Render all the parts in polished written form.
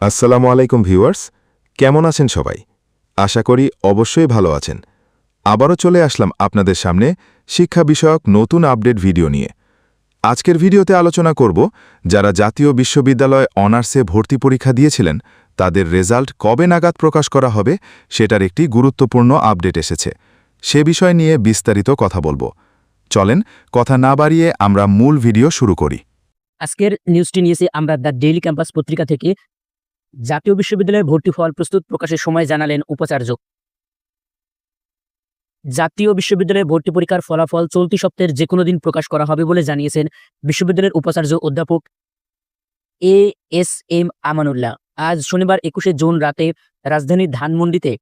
আসসালামু আলাইকুম ভিউয়ার্স, কেমন আছেন সবাই? আশা করি অবশ্যই ভালো আছেন। আবারও চলে আসলাম আপনাদের সামনে শিক্ষা বিষয়ক নতুন আপডেট ভিডিও নিয়ে। আজকের ভিডিওতে আলোচনা করব যারা জাতীয় বিশ্ববিদ্যালয় অনার্সে ভর্তি পরীক্ষা দিয়েছিলেন তাদের রেজাল্ট কবে নাগাদ প্রকাশ করা হবে সেটার একটি গুরুত্বপূর্ণ আপডেট এসেছে। সে বিষয় নিয়ে বিস্তারিত কথা বলবো। চলেন কথা না বাড়িয়ে আমরা মূল ভিডিও শুরু করি। আজকের নিউজটি নিয়েছি আমরা দ্য ডেইলি ক্যাম্পাস পত্রিকা থেকে। জাতীয় বিশ্ববিদ্যালয়ে ভর্তি ফল প্রস্তুত প্রকাশের সময় জানালেন উপাচার্য। জাতীয় বিশ্ববিদ্যালয়ে ভর্তি পরীক্ষার ফলাফল চলতি সপ্তাহের যে কোনো দিন প্রকাশ করা হবে বলে জানিয়েছেন বিশ্ববিদ্যালয়ের উপাচার্য অধ্যাপক এএসএম আমানুল্লাহ। আজ শনিবার ২১শে জুন রাতে রাজধানীর ধানমন্ডিতে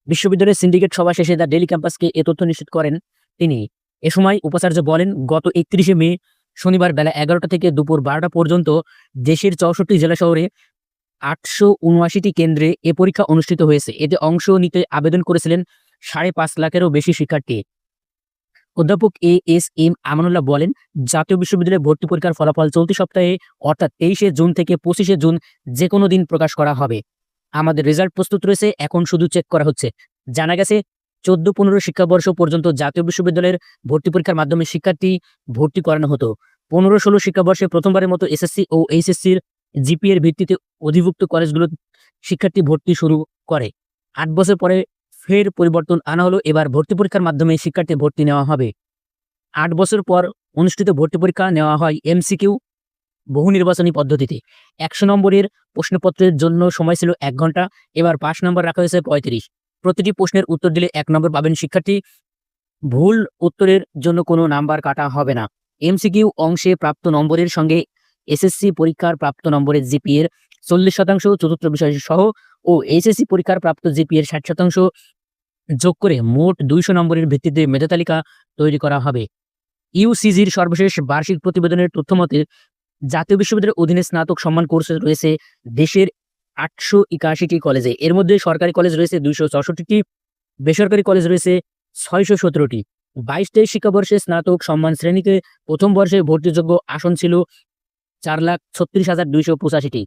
বিশ্ববিদ্যালয়ের সিন্ডিকেট সভা শেষে দ্য ডেইলি ক্যাম্পাসকে এ তথ্য নিশ্চিত করেন তিনি। এ সময় উপাচার্য বলেন, গত ৩১শে মে শনিবার বেলা ১১টা থেকে দুপুর ১২টা পর্যন্ত দেশের ৬৪ জেলা শহরে ৮৭৯টি কেন্দ্রে এ পরীক্ষা অনুষ্ঠিত হয়েছে। এতে অংশ নিতে আবেদন করেছিলেন ৫.৫ লাখেরও বেশি শিক্ষার্থী। অধ্যাপক এএসএম আমানুল্লাহ বলেন, জাতীয় বিশ্ববিদ্যালয়ে ভর্তি পরীক্ষার ফলাফল চলতি সপ্তাহে অর্থাৎ ২৩শে জুন থেকে ২৫শে জুন যে কোনো দিন প্রকাশ করা হবে। আমাদের রেজাল্ট প্রস্তুত রয়েছে, এখন শুধু চেক করা হচ্ছে। জানা গেছে ১৪-১৫ শিক্ষাবর্ষ পর্যন্ত জাতীয় বিশ্ববিদ্যালয়ের ভর্তি পরীক্ষার মাধ্যমে শিক্ষার্থী ভর্তি করানো হতো। ১৫-১৬ শিক্ষাবর্ষে প্রথমবারের মতো এসএসসি ও এইচএসসির জিপিএর ভিত্তিতে অধিভুক্ত কলেজগুলো শিক্ষার্থী ভর্তি শুরু করে। ৮ বছর পরে ফের পরিবর্তন আনা হলো, এবার ভর্তি পরীক্ষার মাধ্যমে শিক্ষার্থী ভর্তি নেওয়া হবে। ৮ বছর পর অনুষ্ঠিত ভর্তি পরীক্ষা নেওয়া হয় এমসিকিউ বহু নির্বাচনী পদ্ধতিতে। ১০০ নম্বরের প্রশ্নপত্রের জন্য সময় ছিল ১ ঘন্টা, এবার ৫ নম্বর রাখা হয়েছে ৩৫। প্রতিটি প্রশ্নের উত্তর দিলে ১ নম্বর পাবেন শিক্ষার্থী। ভুল উত্তরের জন্য কোনো নাম্বার কাটা হবে না। এমসিকিউ অংশে প্রাপ্ত নম্বরের সঙ্গে এসএসসি পরীক্ষার প্রাপ্ত নম্বরের জিপিএর ৪০% চতুর্থ বিষয় সহ ও এইচএসসি পরীক্ষার প্রাপ্ত জিপিএর ৬০% যোগ করে মোট ২০০ নম্বরের ভিত্তিতে মেধা তালিকা তৈরি করা হবে। ইউসিজির সর্বশেষ বার্ষিক প্রতিবেদনের তথ্যমতে জাতীয় বিশ্ববিদ্যালয়ের অধীনে স্নাতক সম্মান কোর্স রয়েছে দেশের ৮৮১টি কলেজে। এর মধ্যে সরকারি কলেজ রয়েছে ২৬৪টি, বেসরকারি কলেজ রয়েছে ৬১৭টি। ২২-২৩ শিক্ষাবর্ষে স্নাতক সম্মান শ্রেণীতে প্রথম বর্ষে ভর্তিযোগ্য আসন ছিল ৪,৩৬,২৮৫টি।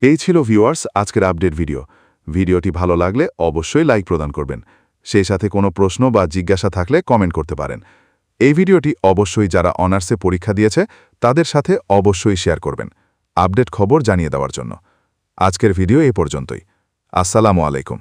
এই ছিল ভিউয়ার্স আজকের আপডেট ভিডিও। ভিডিওটি ভালো লাগলে অবশ্যই লাইক প্রদান করবেন। সেই সাথে কোনো প্রশ্ন বা জিজ্ঞাসা থাকলে কমেন্ট করতে পারেন। এই ভিডিওটি অবশ্যই যারা অনার্সে পরীক্ষা দিয়েছে তাদের সাথে অবশ্যই শেয়ার করবেন আপডেট খবর জানিয়ে দেওয়ার জন্য। আজকের ভিডিও এই পর্যন্তই। আসসালামু আলাইকুম।